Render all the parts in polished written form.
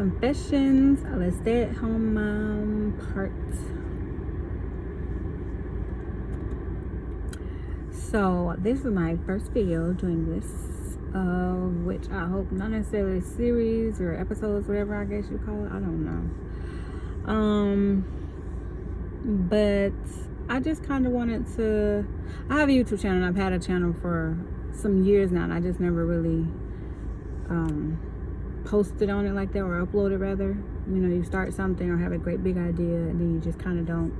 Confessions of a Stay-at-Home Mom part. So this is my first video doing this, which I hope not necessarily a series or episodes, whatever I guess you call it. I don't know. But I just kind of wanted to. I have a YouTube channel. I've had a channel for some years now, and I just never really posted on it like that, or uploaded rather. You know, you start something or have a great big idea, and then you just kind of don't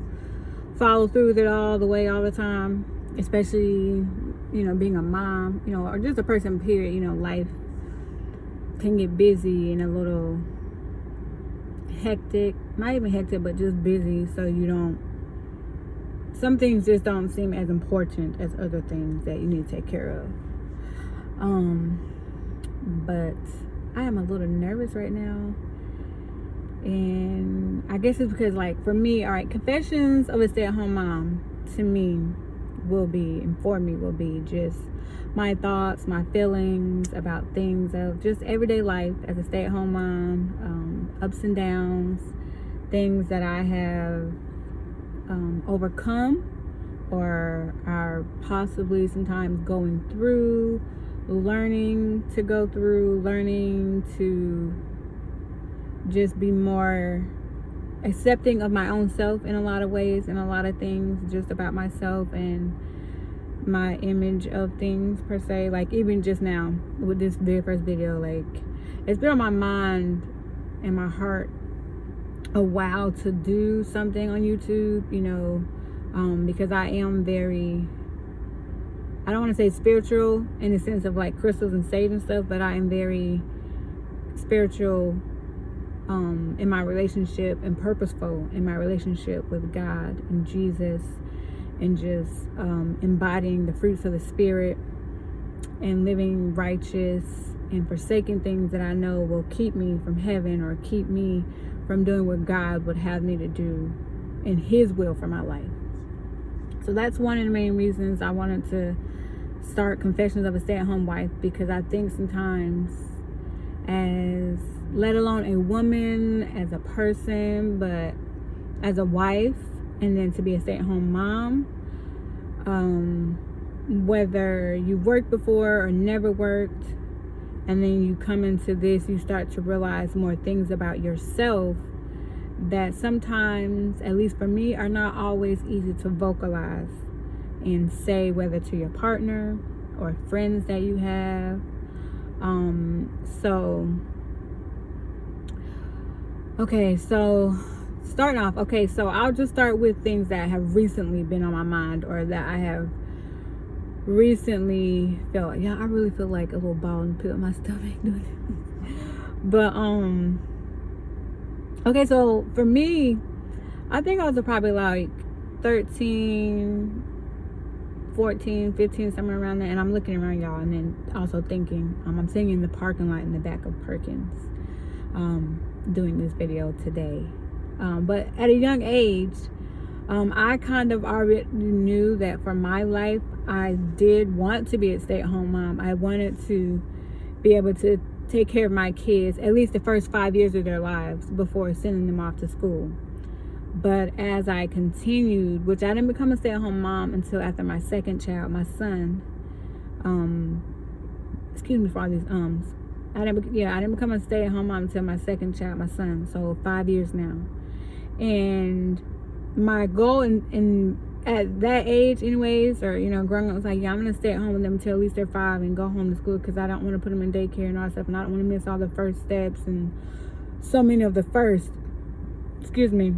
follow through with it all the way all the time. Especially, you know, being a mom, you know, or just a person, period. You know, life can get busy and a little hectic. Not even hectic, but just busy. So you don't, some things just don't seem as important as other things that you need to take care of. But I am a little nervous right now. And I guess it's because, like, for me, all right, confessions of a stay-at-home mom, to me, will be just my thoughts, my feelings about things of just everyday life as a stay-at-home mom, ups and downs, things that I have overcome or are possibly sometimes going through, learning to go through, learning to just be more accepting of my own self in a lot of ways, and a lot of things just about myself and my image of things per se. Like, even just now with this very first video, like, it's been on my mind and my heart a while to do something on YouTube, you know, because I am very, I don't want to say spiritual in the sense of like crystals and sage and stuff, but I am very spiritual in my relationship, and purposeful in my relationship with God and Jesus, and just embodying the fruits of the Spirit and living righteous and forsaking things that I know will keep me from heaven or keep me from doing what God would have me to do in His will for my life. So that's one of the main reasons I wanted to start Confessions of a Stay-at-Home Wife, because I think sometimes, as let alone a woman, as a person, but as a wife, and then to be a stay-at-home mom, whether you worked before or never worked, and then you come into this, you start to realize more things about yourself that sometimes, at least for me, are not always easy to vocalize and say, whether to your partner or friends that you have. So starting off, so I'll just start with things that have recently been on my mind, or that I have recently felt, I really feel like a little ball in the pit of my stomach doing it. But so for me, I think I was probably like 13, 14, 15, somewhere around there. And I'm looking around, y'all, and then also thinking, I'm sitting in the parking lot in the back of Perkins, doing this video today. But at a young age, I kind of already knew that for my life, I did want to be a stay-at-home mom. I wanted to be able to take care of my kids at least the first 5 years of their lives before sending them off to school. But as I continued, which I didn't become a stay-at-home mom until after my second child, my son. Excuse me for all these ums. I didn't become a stay-at-home mom until my second child, my son. So 5 years now. And my goal in at that age anyways, or, you know, growing up, was like, I'm going to stay at home with them until at least they're 5 and go home to school, because I don't want to put them in daycare and all that stuff, and I don't want to miss all the first steps and so many of the first. Excuse me.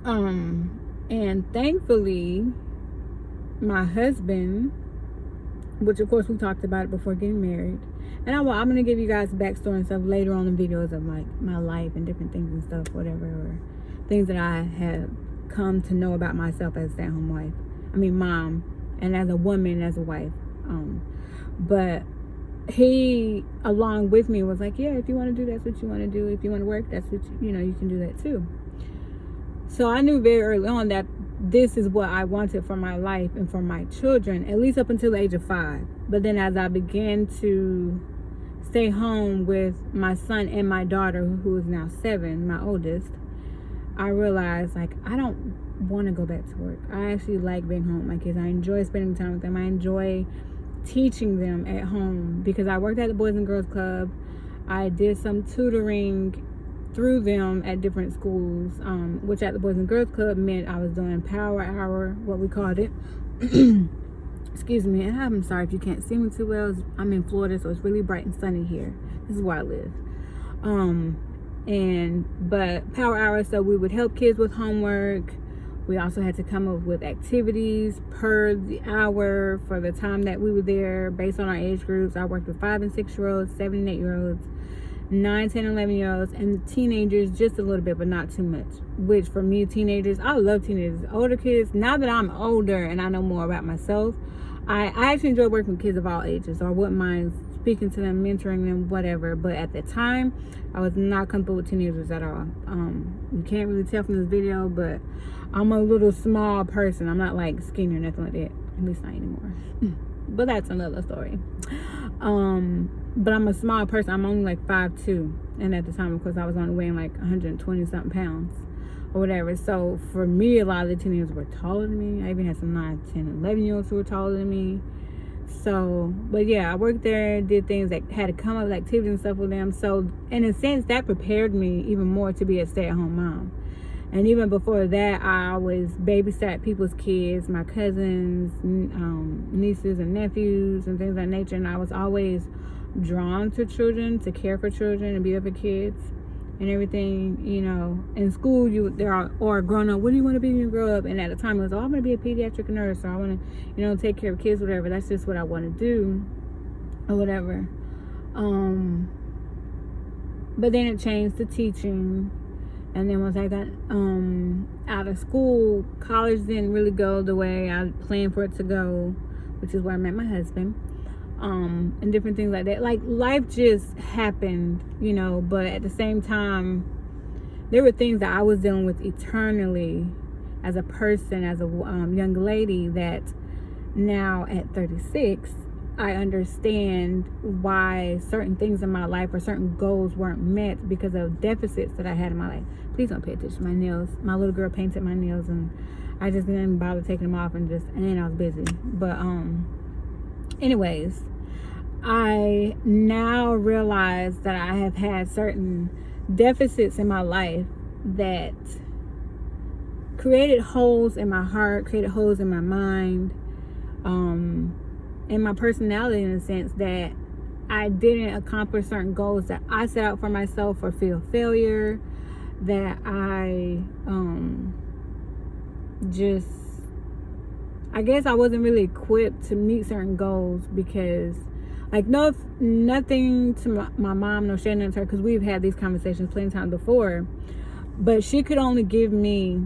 And thankfully, my husband, which of course we talked about it before getting married, and I'm going to give you guys backstory and stuff later on in videos of like my life and different things and stuff, whatever, or things that I have come to know about myself as a stay-at-home wife. Mom, and as a woman, as a wife. But he, along with me, was like, if you want to do, that's what you want to do. If you want to work, that's what you can do that too. So I knew very early on that this is what I wanted for my life and for my children, at least up until the age of 5. But then as I began to stay home with my son and my daughter, who is now 7, my oldest, I realized, like, I don't want to go back to work. I actually like being home with my kids. I enjoy spending time with them. I enjoy teaching them at home because I worked at the Boys and Girls Club. I did some tutoring through them at different schools, which at the Boys and Girls Club meant I was doing power hour, what we called it. Excuse me, and I'm sorry if you can't see me too well. I'm in Florida, so it's really bright and sunny here. This is where I live. But power hour, so we would help kids with homework. We also had to come up with activities per the hour for the time that we were there based on our age groups. I worked with 5 and 6 year olds, 7 and 8 year olds, 9, 10, 11 year olds, and teenagers just a little bit, but not too much. Which for me, teenagers, I love teenagers. Older kids, now that I'm older and I know more about myself, I actually enjoy working with kids of all ages, or I wouldn't mind speaking to them, mentoring them, whatever. But at the time, I was not comfortable with teenagers at all. You can't really tell from this video, but I'm a little small person. I'm not like skinny or nothing like that. At least not anymore. But that's another story. But I'm a small person. I'm only like 5'2", and at the time, of course, I was only weighing like 120 something pounds or whatever. So for me, a lot of the teenagers were taller than me. I even had some 9, 10, 11 year olds who were taller than me. So, but yeah, I worked there, did things that had to come up with activities and stuff with them. So in a sense, that prepared me even more to be a stay-at-home mom. And even before that, I always babysat people's kids, my cousins, nieces and nephews and things of that nature. And I was always drawn to children, to care for children and be there for kids and everything. You know, in school, or growing up, what do you want to be when you grow up? And at the time, it was, I want to be a pediatric nurse, or I want to, take care of kids, whatever. That's just what I want to do, or whatever. But then it changed to teaching. And then once I got out of school, college didn't really go the way I planned for it to go, which is where I met my husband. And different things like that. Like, life just happened, but at the same time, there were things that I was dealing with eternally as a person, as a young lady, that now at 36, I understand why certain things in my life or certain goals weren't met because of deficits that I had in my life. Please don't pay attention to my nails. My little girl painted my nails and I just didn't bother taking them off, and then I was busy. But anyways, I now realize that I have had certain deficits in my life that created holes in my heart, created holes in my mind, in my personality, in a sense that I didn't accomplish certain goals that I set out for myself, or feel failure, that I I guess I wasn't really equipped to meet certain goals because, like, nothing to my mom, no shade to her, because we've had these conversations plenty of times before, but she could only give me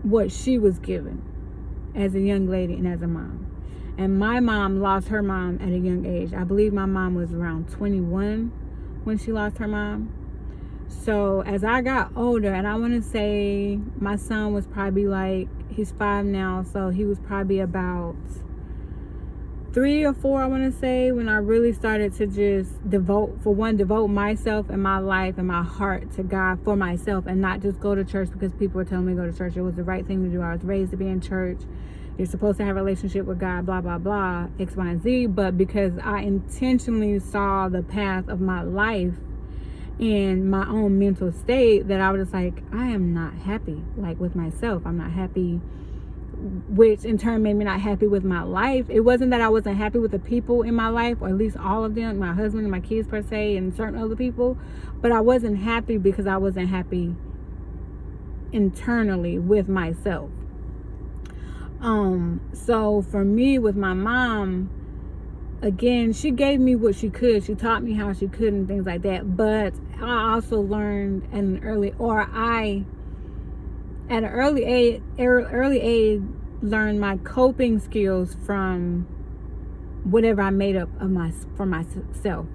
what she was given as a young lady and as a mom. And my mom lost her mom at a young age. I believe my mom was around 21 when she lost her mom. So as I got older, and I want to say my son was probably like, he's 5 now, so he was probably about 3 or 4, I want to say, when I really started to just devote myself and my life and my heart to God for myself, and not just go to church because people were telling me to go to church. It was the right thing to do. I was raised to be in church. You're supposed to have a relationship with God, blah, blah, blah, X, Y, and Z. But because I intentionally saw the path of my life in my own mental state, that I was just like, I am not happy, like, with myself. I'm not happy, which in turn made me not happy with my life. It wasn't that I wasn't happy with the people in my life, or at least all of them, my husband and my kids per se, and certain other people, but I wasn't happy because I wasn't happy internally with myself. So for me, with my mom, again, she gave me what she could. She taught me how she could and things like that. But I also learned at an early age, learned my coping skills from whatever I made up for myself,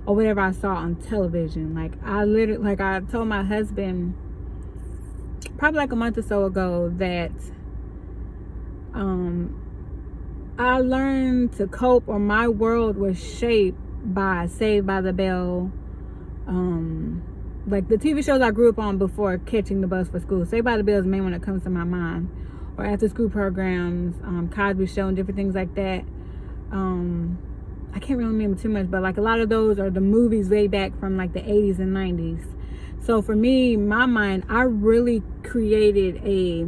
or whatever I saw on television. Like, I told my husband probably like a month or so ago that I learned to cope, or my world was shaped by Saved by the Bell, like the TV shows I grew up on before catching the bus for school. Saved by the Bell is the main one that comes to my mind. Or after school programs, Cosby Show and different things like that. I can't really remember too much, but like a lot of those are the movies way back from like the 80s and 90s. So for me, my mind, I really created a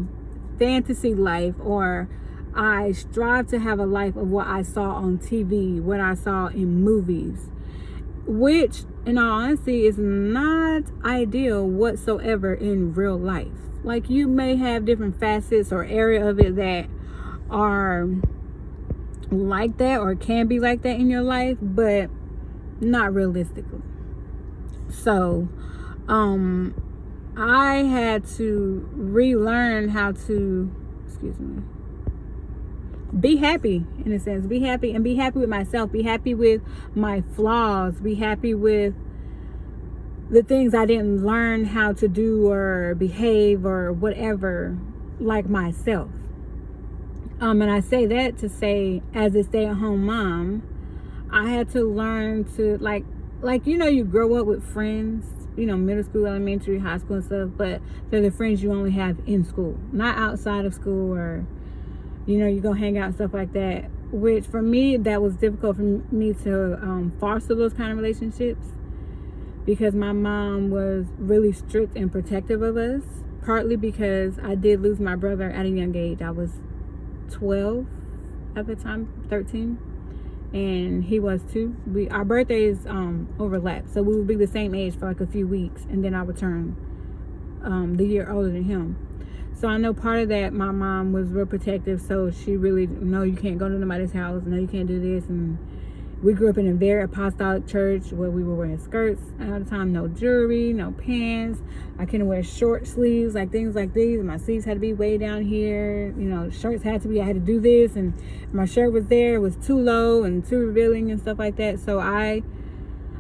fantasy life, or I strive to have a life of what I saw on TV, what I saw in movies, which in all honesty is not ideal whatsoever in real life. Like, you may have different facets or area of it that are like that or can be like that in your life, but not realistically. So I had to relearn how to, be happy, in a sense. Be happy, and be happy with myself. Be happy with my flaws. Be happy with the things I didn't learn how to do or behave or whatever, like myself. And I say that to say, as a stay-at-home mom, I had to learn to, like you grow up with friends, middle school, elementary, high school and stuff, but they're the friends you only have in school, not outside of school, or you go hang out and stuff like that, which for me, that was difficult for me to foster those kind of relationships, because my mom was really strict and protective of us, partly because I did lose my brother at a young age. I was 12 at the time, 13, and he was too. Our birthdays overlapped, so we would be the same age for like a few weeks, and then I would turn the year older than him. So I know part of that, my mom was real protective, so she really, no, you can't go to nobody's house, no, you can't do this. And we grew up in a very apostolic church where we were wearing skirts all the time, no jewelry, no pants. I couldn't wear short sleeves, like things like these. My sleeves had to be way down here. Shirts had to be, I had to do this, and my shirt was there, it was too low and too revealing and stuff like that. So I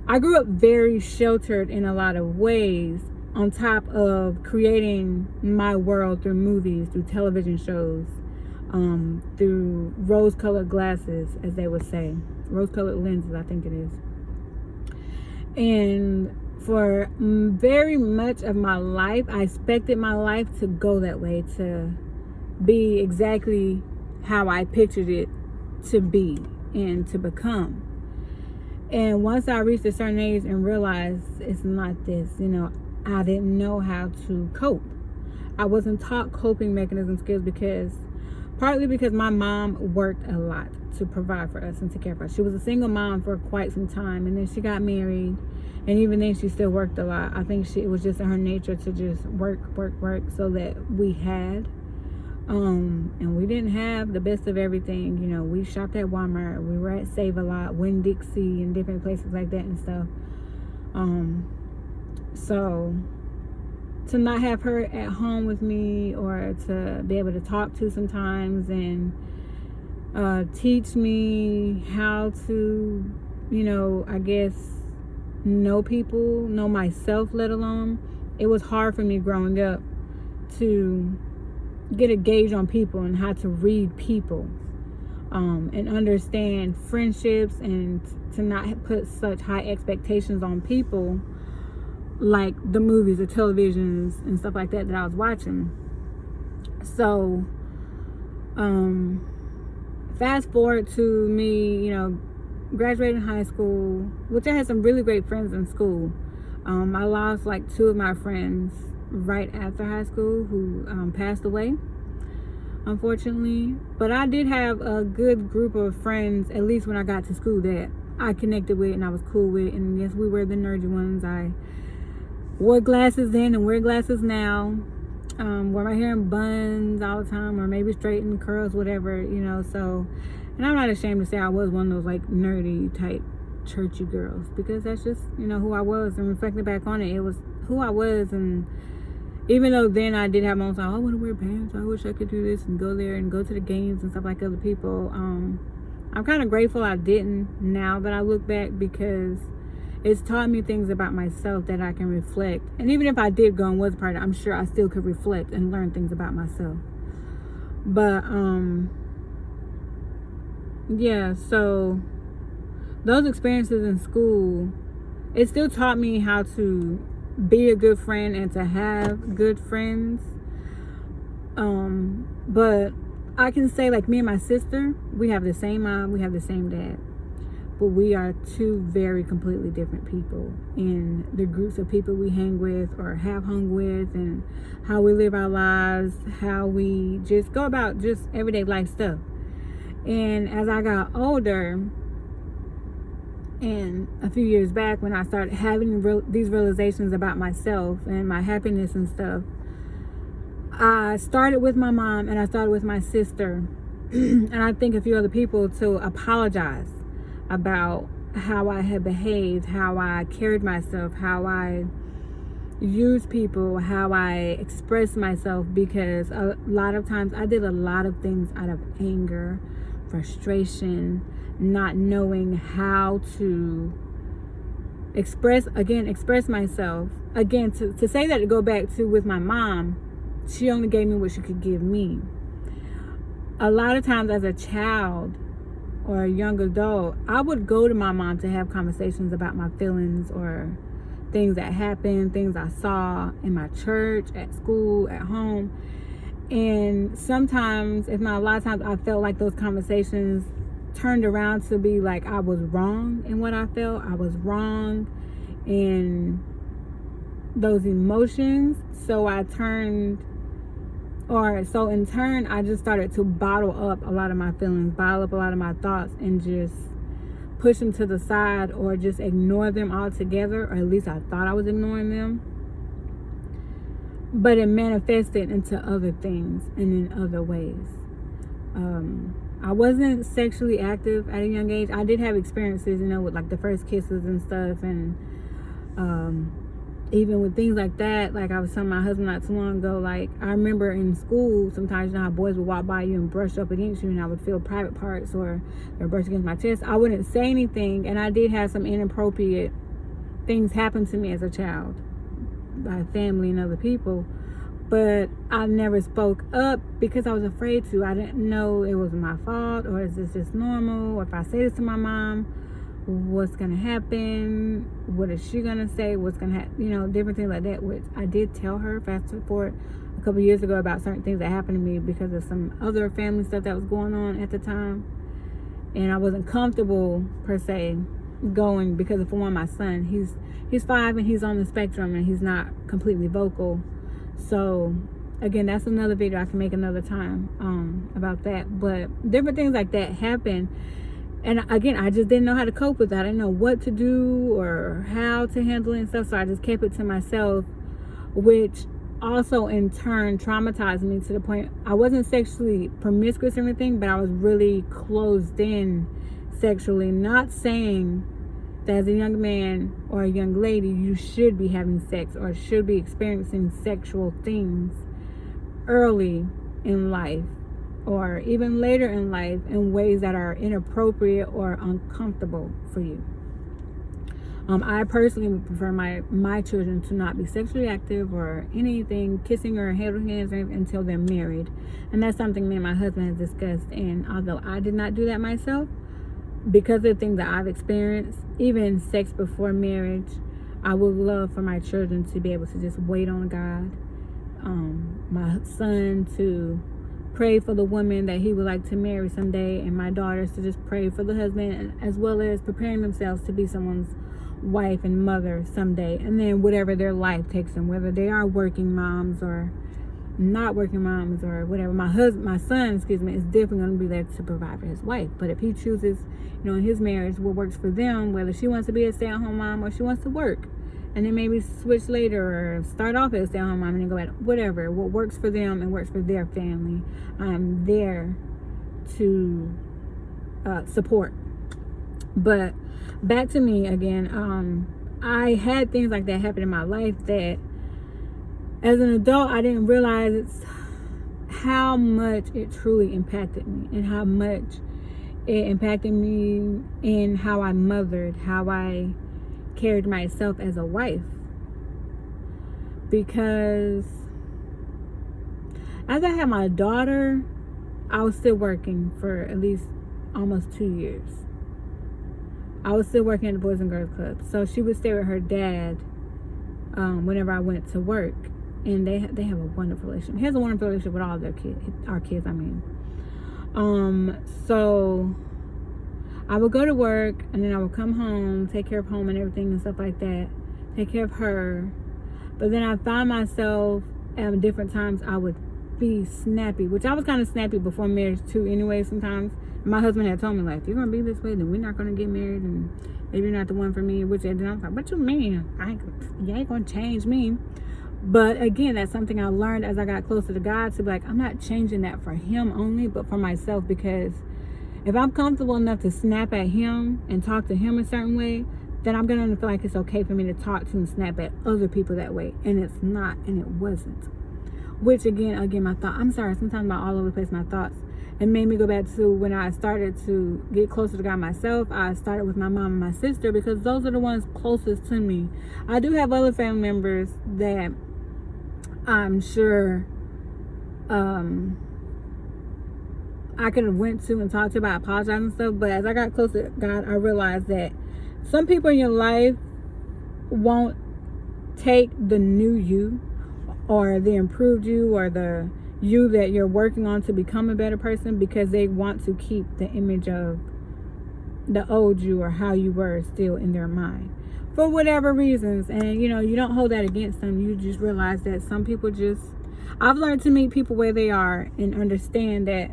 grew up very sheltered in a lot of ways, on top of creating my world through movies, through television shows, through rose-colored glasses, as they would say. Rose-colored lenses, I think it is. And for very much of my life, I expected my life to go that way, to be exactly how I pictured it to be and to become. And once I reached a certain age and realized it's not this, I didn't know how to cope. I wasn't taught coping mechanism skills, partly because my mom worked a lot to provide for us and to care for us. She was a single mom for quite some time, and then she got married, and even then she still worked a lot. I think it was just in her nature to just work so that we had. And we didn't have the best of everything. We shopped at Walmart, we were at Save a Lot, Winn-Dixie, and different places like that and stuff. So to not have her at home with me, or to be able to talk to sometimes and teach me how to, I guess, know people, know myself, let alone, it was hard for me growing up to get a gauge on people and how to read people, and understand friendships, and to not put such high expectations on people, like the movies, the televisions and stuff like that I was watching. So fast forward to me, graduating high school, which I had some really great friends in school. I lost like 2 of my friends right after high school who passed away, unfortunately. But I did have a good group of friends, at least when I got to school, that I connected with and I was cool with. And yes, we were the nerdy ones. I wore glasses then and wear glasses now. Wear my hair in buns all the time, or maybe straighten curls, whatever, so. And I'm not ashamed to say I was one of those like nerdy type churchy girls, because that's just, who I was. And reflecting back on it, it was who I was. And even though then I did have moments like, I want to wear pants, I wish I could do this and go there and go to the games and stuff like other people, I'm kind of grateful I didn't, now that I look back, because it's taught me things about myself that I can reflect. And even if I did go and was part of it, I'm sure I still could reflect and learn things about myself. But yeah, so those experiences in school, it still taught me how to be a good friend and to have good friends. But I can say, like, me and my sister, we have the same mom, we have the same dad, but we are two very completely different people in the groups of people we hang with or have hung with, and how we live our lives, how we just go about just everyday life stuff. And as I got older, and a few years back when I started having these realizations about myself and my happiness and stuff, I started with my mom and I started with my sister and I think a few other people to apologize about how I had behaved, how I carried myself, how I used people, how I expressed myself, because a lot of times I did a lot of things out of anger, frustration, not knowing how to express myself. Again, to say that, to go back to with my mom, she only gave me what she could give me. A lot of times as a child or a young adult, I would go to my mom to have conversations about my feelings or things that happened, things I saw in my church, at school, at home. And sometimes, if not a lot of times, I felt like those conversations turned around to be like I was wrong in what I felt. I was wrong in those emotions. So in turn, I just started to bottle up a lot of my feelings, bottle up a lot of my thoughts, and just push them to the side or just ignore them altogether, or at least I thought I was ignoring them. But it manifested into other things and in other ways. I wasn't sexually active at a young age. I did have experiences, with like the first kisses and stuff, and even with things like that, like I was telling my husband not too long ago, like I remember in school, sometimes how boys would walk by you and brush up against you, and I would feel private parts or brush against my chest. I wouldn't say anything, and I did have some inappropriate things happen to me as a child by family and other people, but I never spoke up because I was afraid to. I didn't know it was my fault, or is this just normal, or if I say this to my mom, what's gonna happen, what is she gonna say, what's gonna happen, different things like that, which I did tell her fast forward a couple years ago about certain things that happened to me because of some other family stuff that was going on at the time, and I wasn't comfortable per se going because of, for one, my son, he's 5 and he's on the spectrum and he's not completely vocal. So again, that's another video I can make another time about that. But different things like that happen. And again, I just didn't know how to cope with that. I didn't know what to do or how to handle it and stuff. So I just kept it to myself, which also in turn traumatized me to the point I wasn't sexually promiscuous or anything, but I was really closed in sexually. Not saying that as a young man or a young lady, you should be having sex or should be experiencing sexual things early in life, or even later in life, in ways that are inappropriate or uncomfortable for you. I personally would prefer my children to not be sexually active or anything, kissing or holding hands until they're married. And that's something me and my husband has discussed. And although I did not do that myself, because of the things that I've experienced, even sex before marriage, I would love for my children to be able to just wait on God. My son to pray for the woman that he would like to marry someday, and my daughters to just pray for the husband, as well as preparing themselves to be someone's wife and mother someday. And then whatever their life takes them, whether they are working moms or not working moms or whatever. My son is definitely going to be there to provide for his wife. But if he chooses, in his marriage, what works for them, whether she wants to be a stay-at-home mom or she wants to work, and then maybe switch later or start off as a stay-at-home mom and then go back, whatever, what works for them and works for their family, I'm there to support. But back to me again, I had things like that happen in my life that as an adult I didn't realize how much it truly impacted me, and how much it impacted me in how I mothered, how I carried myself as a wife. Because as I had my daughter, I was still working for at least almost 2 years. I was still working at the Boys and Girls Club. So she would stay with her dad whenever I went to work. And they have a wonderful relationship. He has a wonderful relationship with all their kids, our kids, I mean. So I would go to work, and then I would come home, take care of home and everything and stuff like that, take care of her. But then I found myself at different times I would be snappy, which I was kind of snappy before marriage too anyway sometimes. My husband had told me, like, if you're going to be this way, then we're not going to get married, and maybe you're not the one for me. Which, and then I was like, what you mean? You ain't going to change me. But again, that's something I learned as I got closer to God, to be like, I'm not changing that for him only, but for myself. Because if I'm comfortable enough to snap at him and talk to him a certain way, then I'm going to feel like it's okay for me to talk to and snap at other people that way. And it's not, and it wasn't. Which again, my thought, I'm sorry, sometimes I'm all over the place, my thoughts. It made me go back to when I started to get closer to God myself. I started with my mom and my sister, because those are the ones closest to me. I do have other family members that I'm sure I could have went to and talked to about apologizing and stuff. But as I got closer to God, I realized that some people in your life won't take the new you, or the improved you, or the you that you're working on to become a better person, because they want to keep the image of the old you or how you were still in their mind for whatever reasons. And you know, you don't hold that against them. You just realize that some people I've learned to meet people where they are and understand that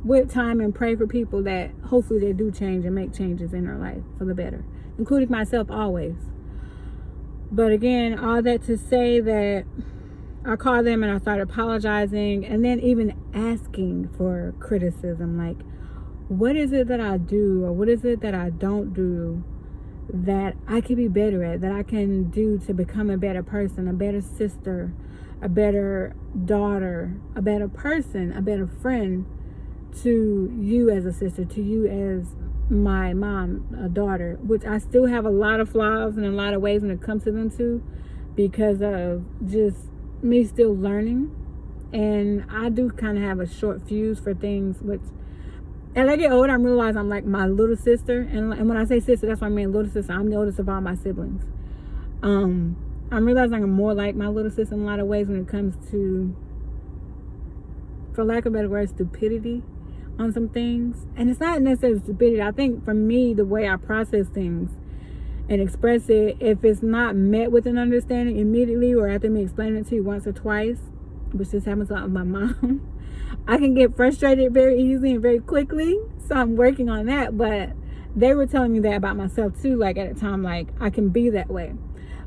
with time, and pray for people that hopefully they do change and make changes in their life for the better, including myself always. But again, all that to say that I called them and I started apologizing, and then even asking for criticism. Like, what is it that I do, or what is it that I don't do that I can be better at, that I can do to become a better person, a better sister, a better daughter, a better person, a better friend to you as a sister, to you as my mom, a daughter, which I still have a lot of flaws in a lot of ways when it comes to them too, because of just me still learning. And I do kind of have a short fuse for things, which as I get older, I'm realizing I'm like my little sister. And when I say sister, that's what I mean, little sister. I'm the oldest of all my siblings. I'm realizing I'm more like my little sister in a lot of ways when it comes to, for lack of a better word, stupidity on some things. And it's not necessarily stupidity. I think for me, the way I process things and express it, if it's not met with an understanding immediately, or after me explaining it to you once or twice, which just happens a lot with my mom, I can get frustrated very easily and very quickly. So I'm working on that. But they were telling me that about myself too, like at a time, like I can be that way.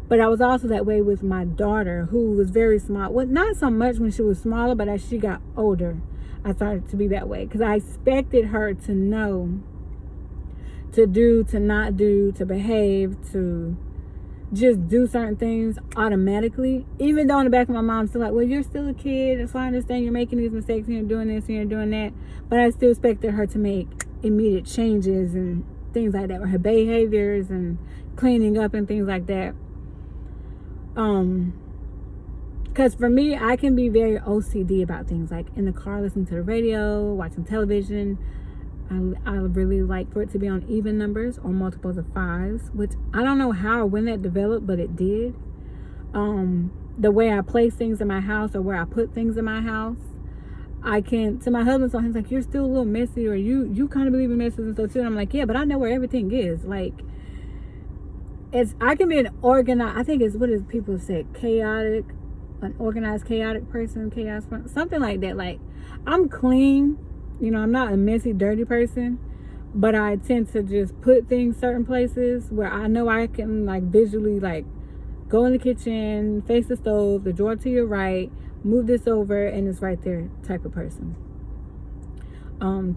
But I was also that way with my daughter, who was very small. Well, not so much when she was smaller, but as she got older, I started to be that way, because I expected her to know, to do, to not do, to behave, to just do certain things automatically. Even though in the back of my mind, I'm still like, well, you're still a kid. That's why I understand you're making these mistakes and you're doing this and you're doing that. But I still expected her to make immediate changes and things like that, or her behaviors and cleaning up and things like that. Because for me, I can be very OCD about things, like in the car, listening to the radio, watching television. I really like for it to be on even numbers or multiples of 5s, which I don't know how or when that developed, but it did. The way I place things in my house, or where I put things in my house, I can, to my husband, so he's like, you're still a little messy, or you kind of believe in messes and stuff too. And I'm like, yeah, but I know where everything is. Like, I can be an organized, I think it's, what is people say, chaotic, an organized chaotic person, something like that. Like, I'm clean, you know, I'm not a messy, dirty person, but I tend to just put things certain places where I know I can, like, visually, like, go in the kitchen, face the stove, the drawer to your right, move this over, and it's right there type of person.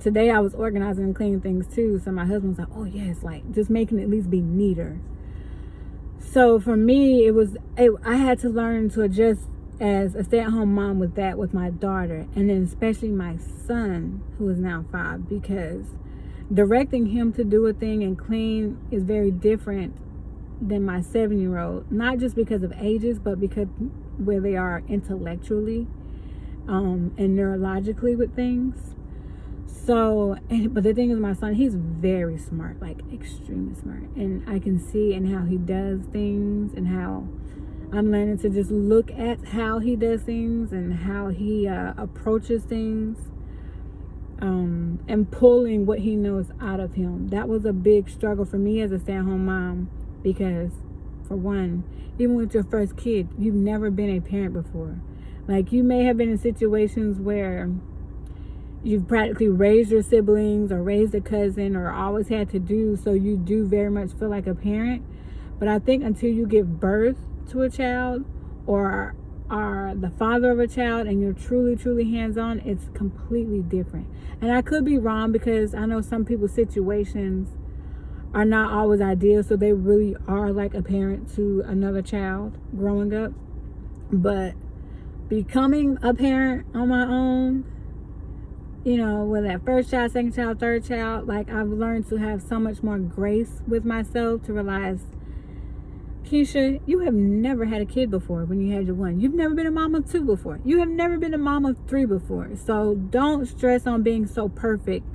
Today I was organizing and cleaning things too, so my husband was like, oh yes, like, just making it at least be neater. So for me, I had to learn to adjust as a stay-at-home mom with that, with my daughter, and then especially my son, who is now 5, because directing him to do a thing and clean is very different than my 7-year-old, not just because of ages, but because where they are intellectually and neurologically with things. But the thing is, my son, he's very smart, like extremely smart. And I can see in how he does things and how I'm learning to just look at how he does things and how he approaches things, and pulling what he knows out of him. That was a big struggle for me as a stay-at-home mom, because for one, even with your first kid, you've never been a parent before. Like, you may have been in situations where you've practically raised your siblings or raised a cousin or always had to do, so you do very much feel like a parent. But I think until you give birth to a child or are the father of a child and you're truly hands-on, it's completely different. And I could be wrong, because I know some people's situations are not always ideal, so they really are like a parent to another child growing up. But becoming a parent on my own, with that first child, second child, third child, like, I've learned to have so much more grace with myself, to realize, Keisha, you have never had a kid before when you had your one. You've never been a mom of two before. You have never been a mom of three before. So don't stress on being so perfect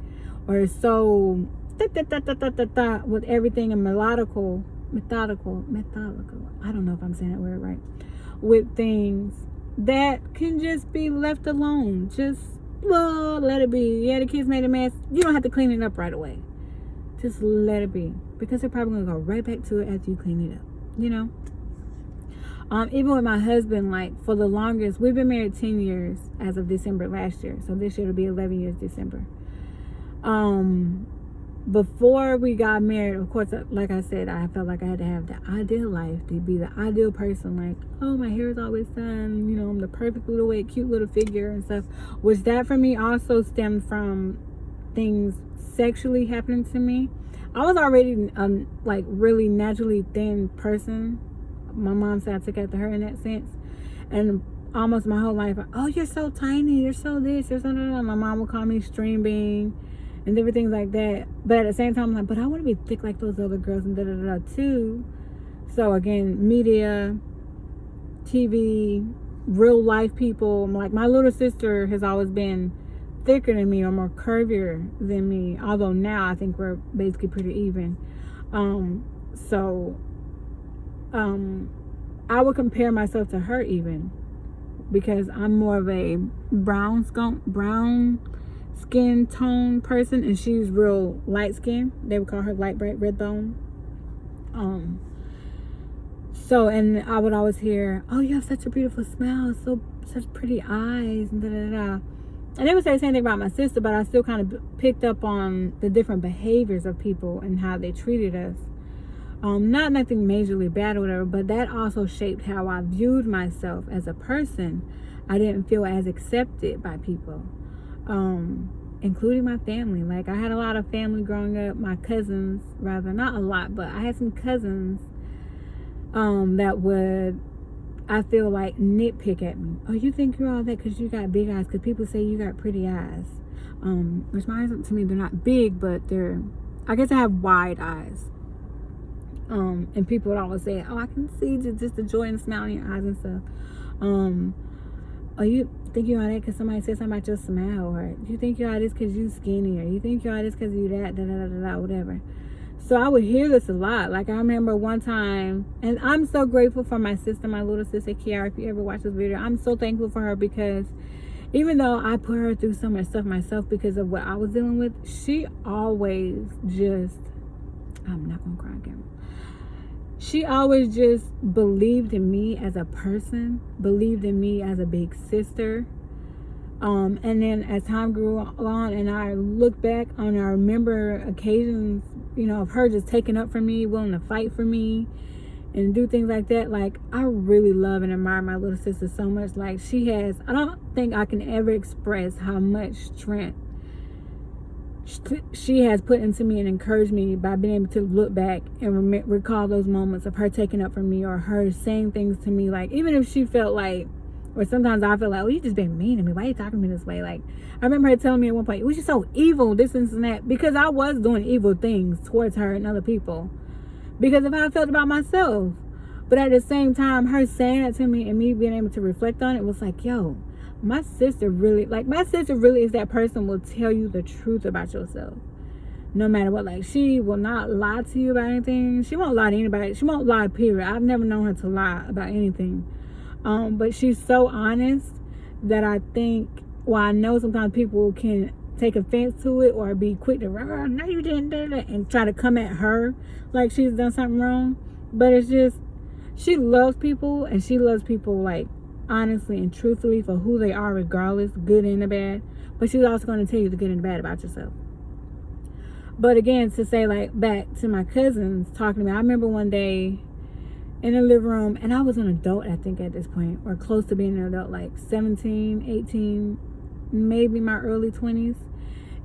or so with everything and methodical. I don't know if I'm saying that word right. With things that can just be left alone. Just let it be. Yeah, the kids made a mess. You don't have to clean it up right away. Just let it be, because they're probably gonna go right back to it after you clean it up. Even with my husband, like, for the longest, we've been married 10 years as of December last year. So this year will be 11 years December. Before we got married, of course, like I said, I felt like I had to have the ideal life, to be the ideal person. Like, oh, my hair is always done. I'm the perfect little weight, cute little figure and stuff. Which that for me also stemmed from things sexually happening to me. I was already like really naturally thin person. My mom said I took after her in that sense. And almost my whole life, oh, you're so tiny, you're so this, you're so that. My mom would call me stream bean and different things like that. But at the same time, I'm like, but I want to be thick like those other girls and too. So again, media, TV, real life people. Like, my little sister has always been thicker than me or more curvier than me, although now I think we're basically pretty even. I would compare myself to her even, because I'm more of a brown skin tone person, and she's real light skin. They would call her light bright red bone. And I would always hear, oh, you have such a beautiful smile, such pretty eyes, and And they would say the same thing about my sister, but I still kind of picked up on the different behaviors of people and how they treated us. Not nothing majorly bad or whatever, but that also shaped how I viewed myself as a person. I didn't feel as accepted by people, including my family. Like, I had a lot of family growing up, my cousins, rather, not a lot, but I had some cousins that would, I feel like, nitpick at me. Oh, you think you're all that because you got big eyes, because people say you got pretty eyes. Which my eyes, to me, they're not big, but I guess I have wide eyes. And people would always say, oh, I can see just the joy and smile in your eyes and stuff. Oh, you think you're all that because somebody said something about your smile, or you think you're all this because you skinny, or you think you're all this because you that, whatever. So I would hear this a lot. Like, I remember one time, and I'm so grateful for my sister, my little sister, Kiara. If you ever watch this video, I'm so thankful for her, because even though I put her through so much stuff myself because of what I was dealing with, she always just, I'm not going to cry again. She always just believed in me as a person, believed in me as a big sister. And then as time grew on and I look back on, I remember occasions, of her just taking up for me, willing to fight for me and do things like that. Like, I really love and admire my little sister so much. Like, I don't think I can ever express how much strength she has put into me and encouraged me by being able to look back and recall those moments of her taking up for me, or her saying things to me, like, even if she felt like, or sometimes I feel like, oh, you just been mean to me, why are you talking to me this way? Like, I remember her telling me at one point, well, you're so evil, this and that, because I was doing evil things towards her and other people because of how I felt about myself. But at the same time, her saying that to me and me being able to reflect on it was like, yo, my sister really is that person will tell you the truth about yourself. No matter what, like, she will not lie to you about anything. She won't lie to anybody. She won't lie, period. I've never known her to lie about anything. But she's so honest that I think, well, I know sometimes people can take offense to it or be quick to, no, you didn't do that, and try to come at her like she's done something wrong. But it's just, she loves people, and she loves people, like, honestly and truthfully for who they are, regardless, good and the bad. But she's also going to tell you the good and the bad about yourself. But again, to say, like, back to my cousins talking to me, I remember one day in the living room, and I was an adult, I think, at this point, or close to being an adult, like 17, 18, maybe my early 20s.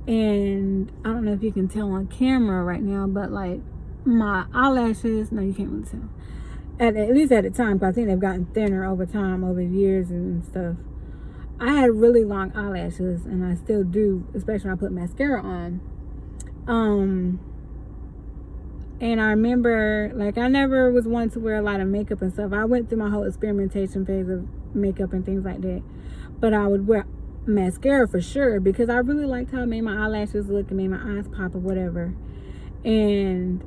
And I don't know if you can tell on camera right now, but, like, my eyelashes, no, you can't really tell. At least at the time, because I think they've gotten thinner over time, over years and stuff. I had really long eyelashes, and I still do, especially when I put mascara on. And I remember, like, I never was one to wear a lot of makeup and stuff. I went through my whole experimentation phase of makeup and things like that. But I would wear mascara for sure, because I really liked how it made my eyelashes look and made my eyes pop or whatever. And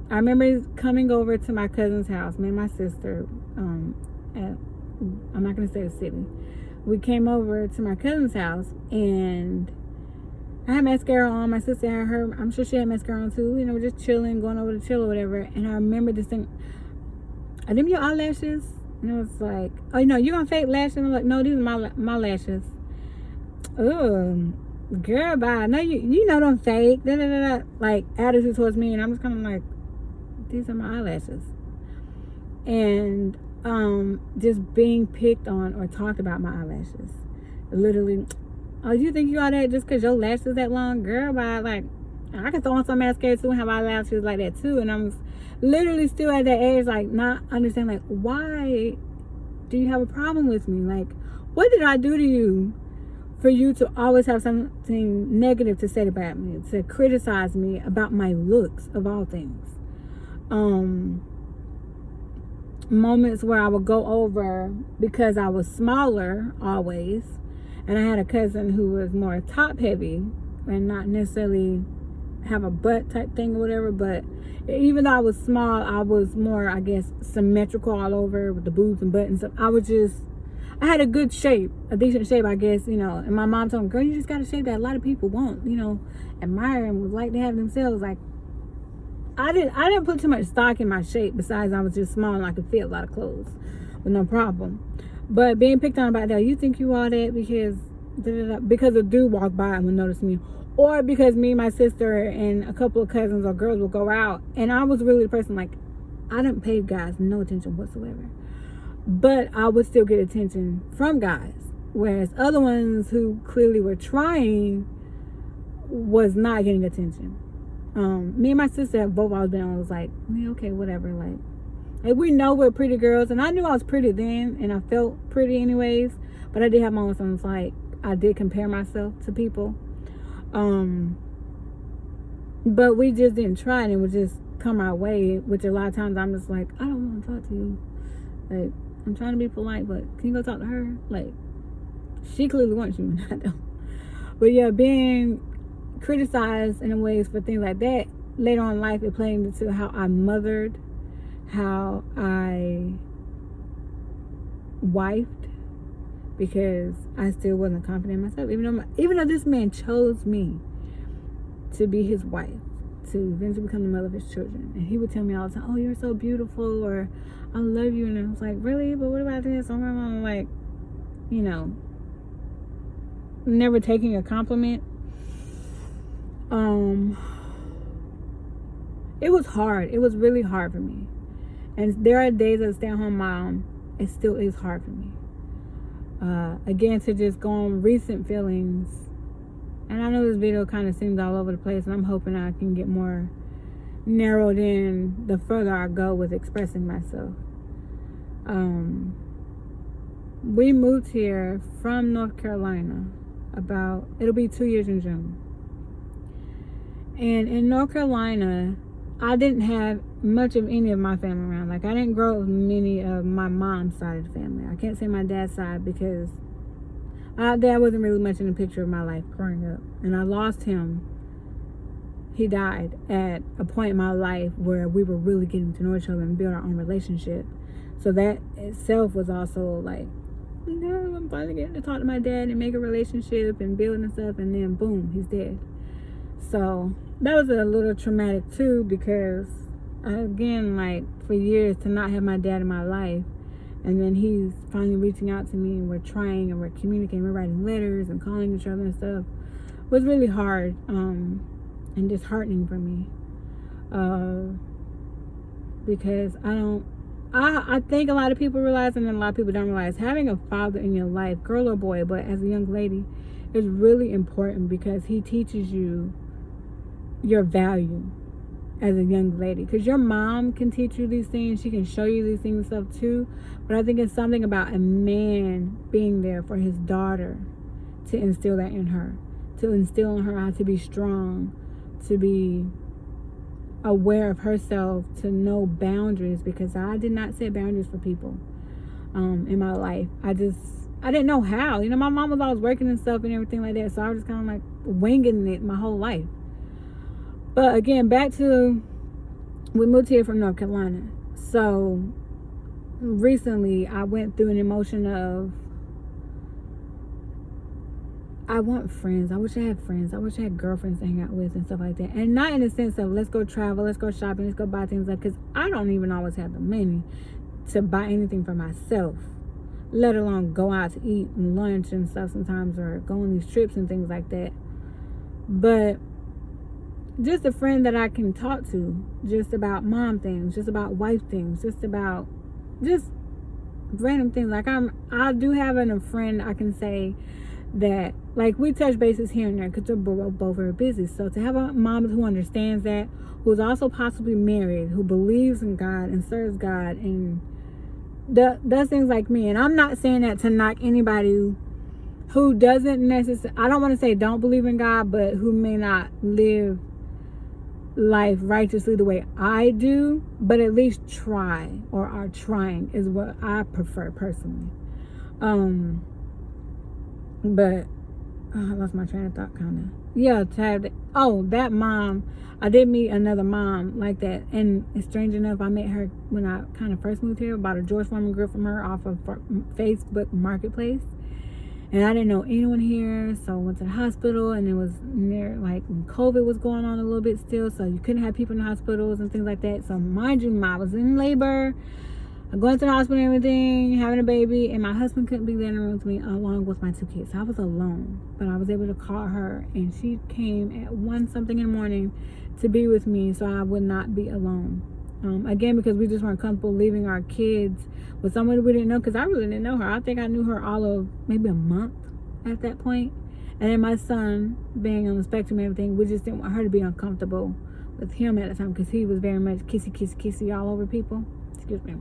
I remember coming over to my cousin's house, me and my sister, I'm not going to say the city. We came over to my cousin's house, and I had mascara on. My sister had her, I'm sure she had mascara on too. You know, just chilling, going over to chill or whatever. And I remember this thing, are them your eyelashes? And it was like, oh, you know, you gonna fake lashes? And I'm like, no, these are my lashes. Oh, girl, bye. No, you know them fake. Da, da, da, da. Like, attitude towards me. And I'm just kind of like, these are my eyelashes. And just being picked on or talked about my eyelashes. Literally, oh, you think you all that just because your lashes that long? Girl, bye. Like, I can throw on some mascara too and have eyelashes like that too. And I'm literally still at that age, like, not understanding, like, why do you have a problem with me? Like, what did I do to you for you to always have something negative to say about me, to criticize me about my looks, of all things? Moments where I would go over, because I was smaller always, and I had a cousin who was more top heavy and not necessarily have a butt type thing or whatever, but even though I was small, I was more, I guess, symmetrical all over with the boobs and butt and stuff. I had a good shape, a decent shape, I guess, you know. And my mom told me, girl, you just got a shape that a lot of people won't, you know, admire and would like to have themselves. Like, I didn't put too much stock in my shape, besides I was just small and I could fit a lot of clothes with no problem. But being picked on about that, you think you all that because a dude walked by and would notice me, or because me, my sister, and a couple of cousins or girls would go out, and I was really the person, like, I didn't pay guys no attention whatsoever, but I would still get attention from guys, whereas other ones who clearly were trying was not getting attention. Me and my sister have both always been on, was like, yeah, okay, whatever, like we know we're pretty girls, and I knew I was pretty then, and I felt pretty anyways, but I did have moments when it's like I did compare myself to people, but we just didn't try, and it would just come our way, which a lot of times I'm just like, I don't want to talk to you, like, I'm trying to be polite, but can you go talk to her? Like, she clearly wants you, and I don't. But yeah, being criticized in ways for things like that later on in life, it played into how I mothered, how I wifed, because I still wasn't confident in myself, even though this man chose me to be his wife, to eventually become the mother of his children. And he would tell me all the time, oh, you're so beautiful, or I love you. And I was like, really? But what about this? And my mom, like, you know, never taking a compliment. It was hard. It was really hard for me. And there are days as a stay-at-home mom, it still is hard for me. Again, to just go on recent feelings. And I know this video kind of seems all over the place, and I'm hoping I can get more narrowed in the further I go with expressing myself. We moved here from North Carolina it'll be 2 years in June. And in North Carolina, I didn't have much of any of my family around. Like, I didn't grow up with many of my mom's side of the family. I can't say my dad's side because my dad wasn't really much in the picture of my life growing up. And I lost him. He died at a point in my life where we were really getting to know each other and build our own relationship. So that itself was also like, I'm finally getting to talk to my dad and make a relationship and build and stuff. And then boom, he's dead. So that was a little traumatic too, because again, like, for years to not have my dad in my life, and then he's finally reaching out to me, and we're trying and we're communicating, we're writing letters and calling each other and stuff, was really hard and disheartening for me, because I think a lot of people realize, and then a lot of people don't realize, having a father in your life, girl or boy, but as a young lady, is really important, because he teaches you your value as a young lady. Because your mom can teach you these things, she can show you these things and stuff too, but I think it's something about a man being there for his daughter to instill that in her, to instill in her how to be strong, to be aware of herself, to know boundaries, because I did not set boundaries for people in my life. I didn't know how. My mom was always working and stuff and everything like that, so I was just kind of like winging it my whole life. But again, back to, we moved here from North Carolina. So recently I went through an emotion of, I want friends. I wish I had friends. I wish I had girlfriends to hang out with and stuff like that. And not in the sense of let's go travel, let's go shopping, let's go buy things, like, because I don't even always have the money to buy anything for myself, let alone go out to eat and lunch and stuff sometimes, or go on these trips and things like that. But just a friend that I can talk to just about mom things, just about wife things, just about just random things. Like, I do have a friend I can say that, like, we touch bases here and there because they're both very busy. So to have a mom who understands that, who's also possibly married, who believes in God and serves God and does things like me. And I'm not saying that to knock anybody who doesn't necessarily, I don't want to say don't believe in God, but who may not live life righteously the way I do, but at least try, or are trying, is what I prefer personally. But I lost my train of thought, kind of. Yeah, to have that mom, I did meet another mom like that, and it's strange enough, I met her when I kind of first moved here, bought a George Foreman grill from her off of Facebook Marketplace. And I didn't know anyone here, so I went to the hospital, and it was near, like, when COVID was going on a little bit still, so you couldn't have people in the hospitals and things like that. So mind you, I was in labor, going to the hospital and everything, having a baby, and my husband couldn't be there in the room with me along with my 2 kids. So I was alone, but I was able to call her, and she came at 1 something in the morning to be with me, so I would not be alone. Again, because we just weren't comfortable leaving our kids with someone we didn't know, because I really didn't know her. I think I knew her all of maybe a month at that point. And then my son, being on the spectrum and everything, we just didn't want her to be uncomfortable with him at the time, because he was very much kissy all over people. Excuse me.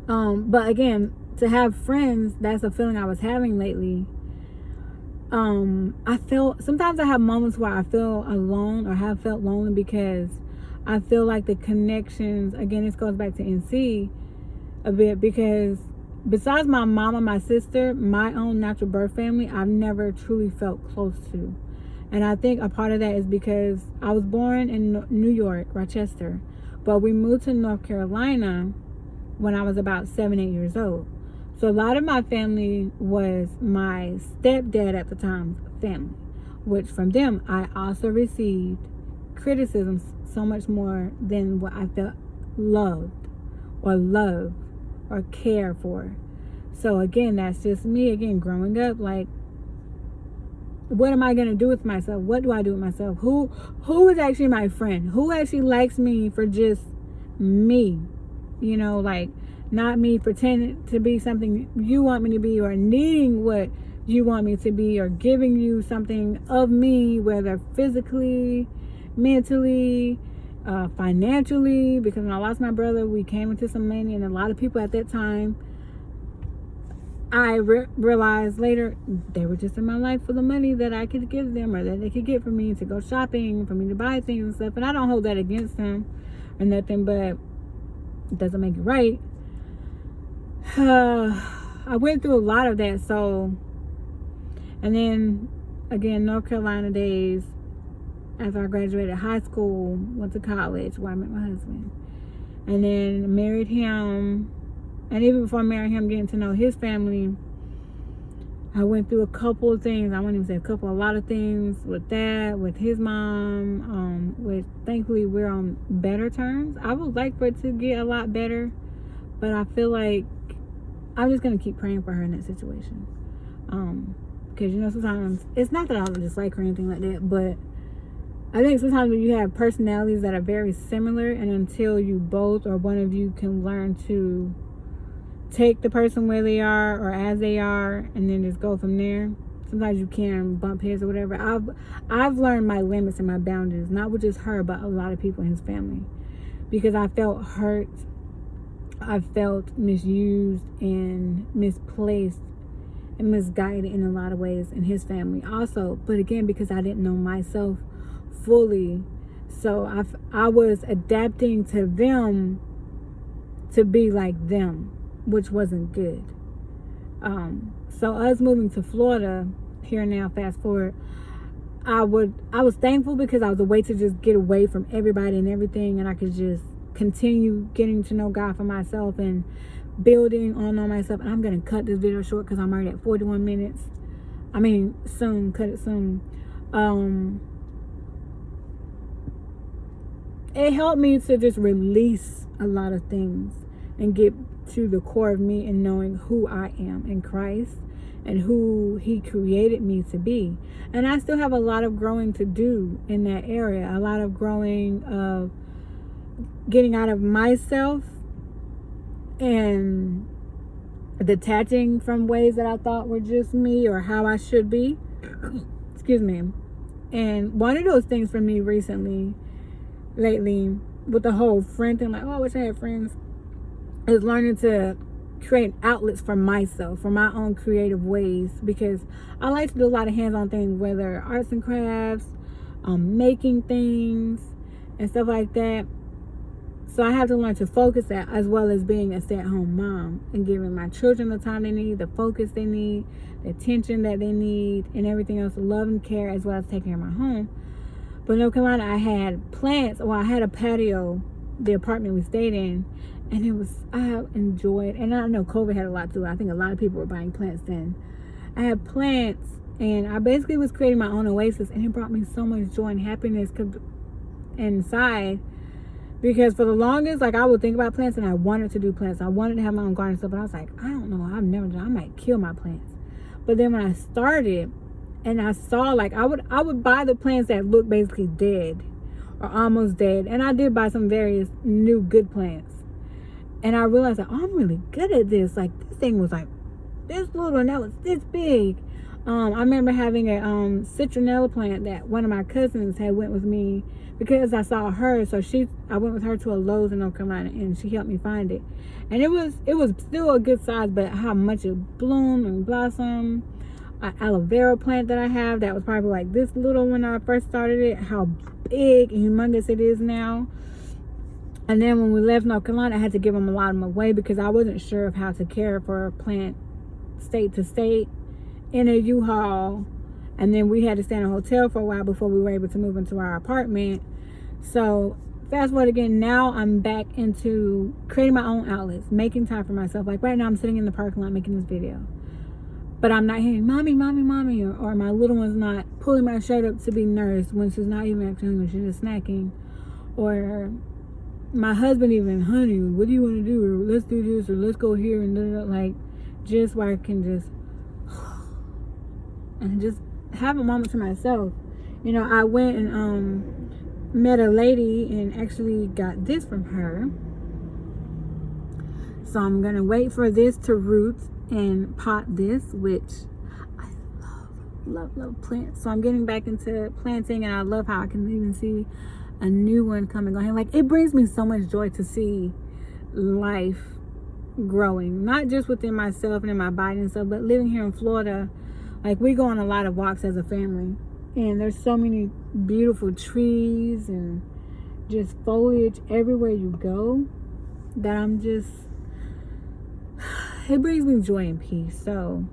But again, to have friends, that's a feeling I was having lately. Sometimes I have moments where I feel alone, or have felt lonely, because I feel like the connections, again, this goes back to NC a bit, because besides my mom and my sister, my own natural birth family, I've never truly felt close to. And I think a part of that is because I was born in New York, Rochester, but we moved to North Carolina when I was about 7-8 years old. So a lot of my family was my stepdad at the time's family, which from them I also received criticisms so much more than what I felt loved or cared for. So again, that's just me, again, growing up, like, what am I going to do with myself? What do I do with myself? Who is actually my friend? Who actually likes me for just me? Like, not me pretending to be something you want me to be, or needing what you want me to be, or giving you something of me, whether physically, mentally, financially. Because when I lost my brother, we came into some money, and a lot of people at that time I realized later they were just in my life for the money that I could give them or that they could get for me to go shopping, for me to buy things and stuff. And I don't hold that against them or nothing, but it doesn't make it right. I went through a lot of that. So, and then again, North Carolina days, after I graduated high school, went to college where I met my husband, and then married him. And even before marrying him, getting to know his family, I went through a couple of things. I wouldn't even say a couple, a lot of things with that, with his mom, which thankfully we're on better terms. I would like for it to get a lot better, but I feel like I'm just going to keep praying for her in that situation. Because, you know, sometimes, it's not that I don't dislike her or anything like that, but I think sometimes when you have personalities that are very similar, and until you both or one of you can learn to take the person where they are or as they are and then just go from there, sometimes you can bump heads or whatever. I've learned my limits and my boundaries, not with just her, but a lot of people in his family, because I felt hurt, I felt misused and misplaced and misguided in a lot of ways in his family also. But again, because I didn't know myself fully, so I was adapting to them to be like them, which wasn't good. So us moving to Florida here now, fast forward, I was thankful because I was a way to just get away from everybody and everything, and I could just continue getting to know God for myself and building on myself. And I'm gonna cut this video short because I'm already at 41 minutes. I mean, soon, cut it soon. It helped me to just release a lot of things and get to the core of me and knowing who I am in Christ and who he created me to be. And I still have a lot of growing to do in that area, a lot of growing of getting out of myself and detaching from ways that I thought were just me or how I should be. Excuse me. And one of those things for me lately, with the whole friend thing, like, oh, I wish I had friends, is learning to create outlets for myself, for my own creative ways, because I like to do a lot of hands-on things, whether arts and crafts, making things and stuff like that. So I have to learn to focus that, as well as being a stay-at-home mom and giving my children the time they need, the focus they need, the attention that they need, and everything else, love and care, as well as taking care of my home. But in North Carolina, I had plants. Well, I had a patio, the apartment we stayed in, and I enjoyed, and I know COVID had a lot to do. I think a lot of people were buying plants then. I had plants, and I basically was creating my own oasis, and it brought me so much joy and happiness inside, because for the longest, like, I would think about plants, and I wanted to do plants. I wanted to have my own garden stuff, but I was like, I don't know, I've never done, I might kill my plants. But then when I started, and I saw, like, I would buy the plants that looked basically dead or almost dead, and I did buy some various new good plants. And I realized that, oh, I'm really good at this. Like, this thing was like this little and that was this big. I remember having a citronella plant that one of my cousins had went with me because I saw her. So I went with her to a Lowe's in North Carolina, and she helped me find it. And it was still a good size, but how much it bloomed and blossomed. An aloe vera plant that I have that was probably like this little when I first started it, how big and humongous it is now. And then when we left North Carolina, I had to give them a lot of them away because I wasn't sure of how to care for a plant state to state in a U-Haul. And then we had to stay in a hotel for a while before we were able to move into our apartment. So fast forward again, now I'm back into creating my own outlets, making time for myself. Like right now I'm sitting in the parking lot making this video, but I'm not hearing mommy, mommy, mommy, or my little one's not pulling my shirt up to be nursed when she's not even actually hungry, she's just snacking. Or my husband even, honey, what do you want to do? Or let's do this, or let's go here, and like, just where I can just and just have a moment to myself. You know, I went and met a lady and actually got this from her. So I'm gonna wait for this to root and pot this, which I love plants. So I'm getting back into planting, and I love how I can even see a new one coming on. Like, it brings me so much joy to see life growing, not just within myself and in my body and stuff, but living here in Florida, like we go on a lot of walks as a family, and there's so many beautiful trees and just foliage everywhere you go that it brings me joy and peace. So,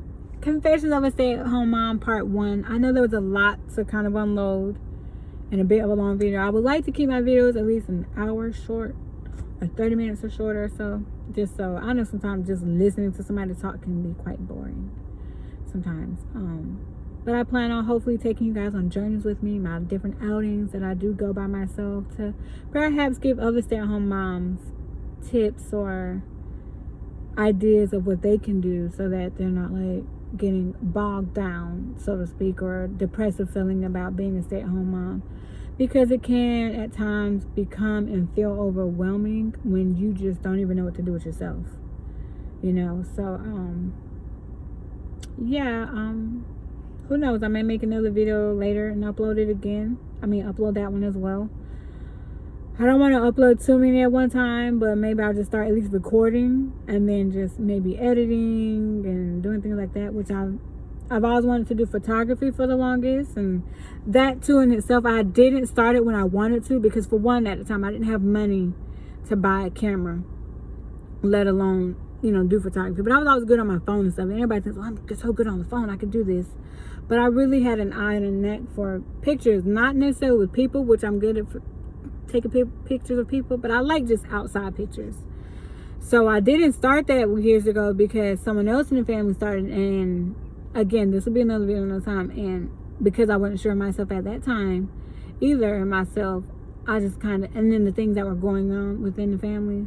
Confessions of a Stay-at-Home Mom Part 1. I know there was a lot to kind of unload and a bit of a long video. I would like to keep my videos at least an hour short, or 30 minutes or shorter, so just so I know sometimes just listening to somebody talk can be quite boring sometimes. But I plan on hopefully taking you guys on journeys with me, my different outings that I do go by myself, to perhaps give other stay-at-home moms tips or ideas of what they can do so that they're not like getting bogged down, so to speak, or depressive feeling about being a stay-at-home mom, because it can at times become and feel overwhelming when you just don't even know what to do with yourself, you know. So who knows, I may make another video later and upload it again. Upload that one as well. I don't want to upload too many at one time, but maybe I'll just start at least recording and then just maybe editing and doing things like that, which I've always wanted to do photography for the longest, and that too in itself, I didn't start it when I wanted to, because for one, at the time I didn't have money to buy a camera, let alone, you know, do photography. But I was always good on my phone and stuff, and everybody thinks, well, I'm just so good on the phone, I can do this. But I really had an eye and a neck for pictures, not necessarily with people, which I'm good at taking pictures of people, but I like just outside pictures. So I didn't start that years ago because someone else in the family started, and again, this will be another video another time, and because I wasn't sure of myself at that time either, and myself, I just kind of, and then the things that were going on within the family,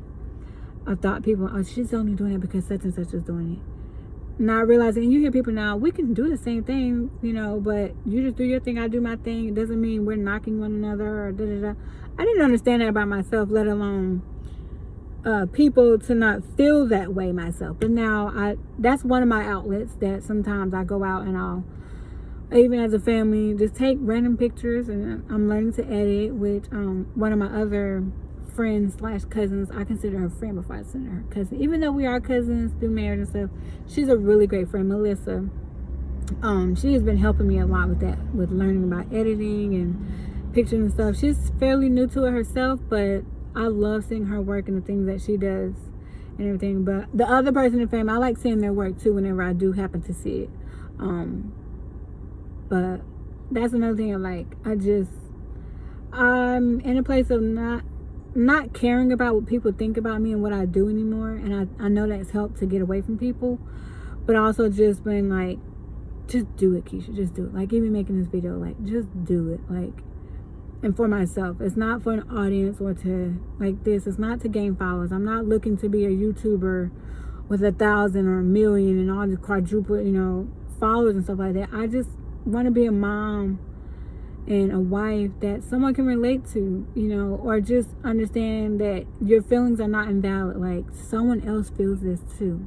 I thought people, oh, she's only doing it because such and such is doing it. Not realizing, and you hear people now, we can do the same thing, you know, but you just do your thing, I do my thing. It doesn't mean we're knocking one another or da-da-da. I didn't understand that about myself, let alone people to not feel that way myself. But now that's one of my outlets that sometimes I go out and I'll, even as a family, just take random pictures, and I'm learning to edit, which one of my other friends / cousins, I consider her friend before I consider her cousin, even though we are cousins through marriage and stuff. She's a really great friend, Melissa. She has been helping me a lot with that, with learning about editing and pictures and stuff. She's fairly new to it herself, but I love seeing her work and the things that she does and everything. But the other person in the family, I like seeing their work too whenever I do happen to see it. But that's another thing. I'm in a place of not caring about what people think about me and what I do anymore, and I know that's helped to get away from people, but also just being like, just do it, Keisha, just do it. Like, even making this video, like, just do it. Like, and for myself, it's not for an audience or to, like, this, it's not to gain followers. I'm not looking to be a YouTuber with 1,000 or 1 million and all the quadruple, you know, followers and stuff like that. I just want to be a mom and a wife that someone can relate to, you know, or just understand that your feelings are not invalid. Like, someone else feels this too.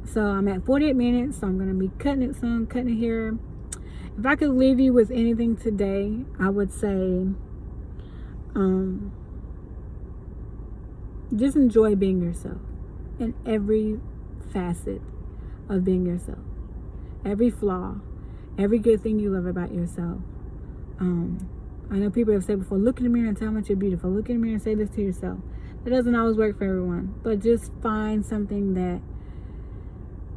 So I'm at 48 minutes, so I'm going to be cutting it soon, cutting it here. If I could leave you with anything today, I would say, just enjoy being yourself in every facet of being yourself. Every flaw, every good thing you love about yourself. I know people have said before, look in the mirror and tell how much you're beautiful. Look in the mirror and say this to yourself. That doesn't always work for everyone, but just find something that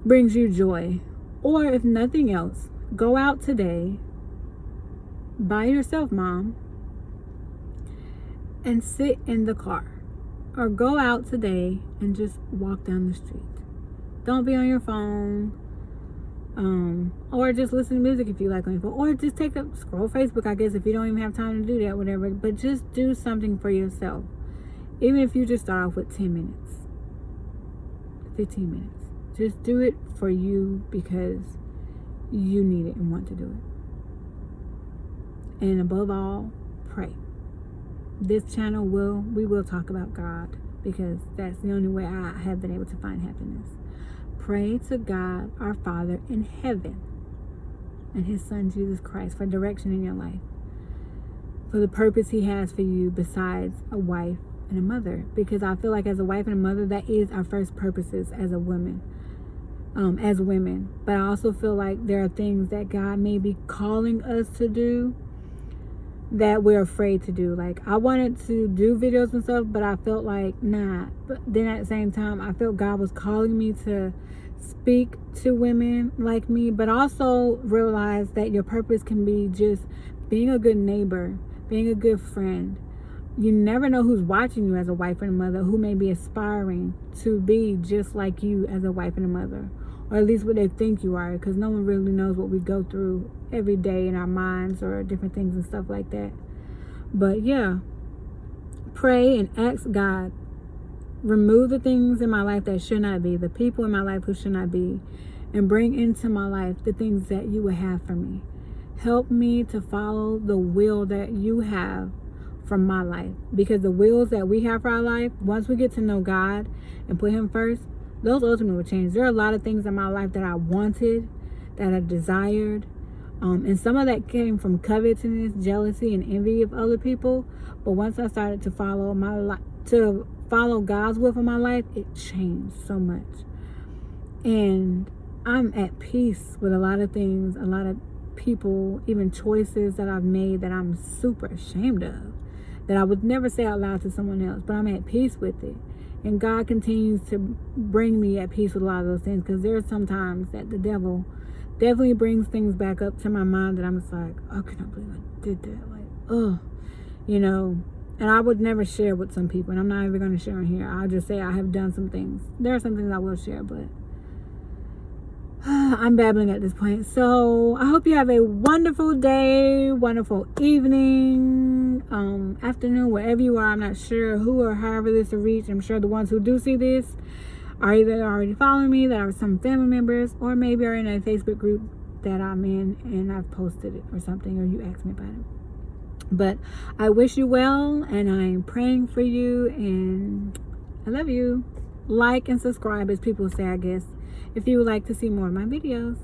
brings you joy. Or if nothing else, go out today by yourself, mom, and sit in the car. Or go out today and just walk down the street. Don't be on your phone. Or just listen to music if you like on your phone, or just scroll Facebook, I guess, if you don't even have time to do that, whatever. But just do something for yourself, even if you just start off with 10 minutes, 15 minutes. Just do it for you because you need it and want to do it. And above all, pray. This channel we will talk about God, because that's the only way I have been able to find happiness. Pray to God, our Father in heaven, and His Son, Jesus Christ, for direction in your life, for the purpose He has for you besides a wife and a mother, because I feel like as a wife and a mother, that is our first purposes as a woman, as women. But I also feel like there are things that God may be calling us to do that we're afraid to do. Like, I wanted to do videos and stuff, but I felt like, nah. But then at the same time, I felt God was calling me to speak to women like me, but also realize that your purpose can be just being a good neighbor, being a good friend. You never know who's watching you as a wife and a mother, who may be aspiring to be just like you as a wife and a mother, or at least what they think you are, because no one really knows what we go through every day in our minds or different things and stuff like that. But yeah, pray and ask God, remove the things in my life that should not be, the people in my life who should not be, and bring into my life the things that you would have for me. Help me to follow the will that you have from my life, because the wills that we have for our life, once we get to know God and put him first, those ultimately will change. There are a lot of things in my life that I wanted, that I desired, and some of that came from covetousness, jealousy, and envy of other people. But once I started to follow follow God's will for my life, it changed so much. And I'm at peace with a lot of things, a lot of people, even choices that I've made that I'm super ashamed of, that I would never say out loud to someone else, but I'm at peace with it. And God continues to bring me at peace with a lot of those things, because there are some times that the devil definitely brings things back up to my mind that I'm just like, I cannot believe I did that. Like, oh, you know. And I would never share with some people, and I'm not even going to share on here. I'll just say I have done some things. There are some things I will share, but I'm babbling at this point. So I hope you have a wonderful day, wonderful evening, afternoon, wherever you are. I'm not sure who or however this will reach. I'm sure the ones who do see this are either already following me, that are some family members, or maybe are in a Facebook group that I'm in and I've posted it or something, or you asked me about it. But I wish you well, and I'm praying for you, and I love you. Like and subscribe, as people say, I guess, if you would like to see more of my videos.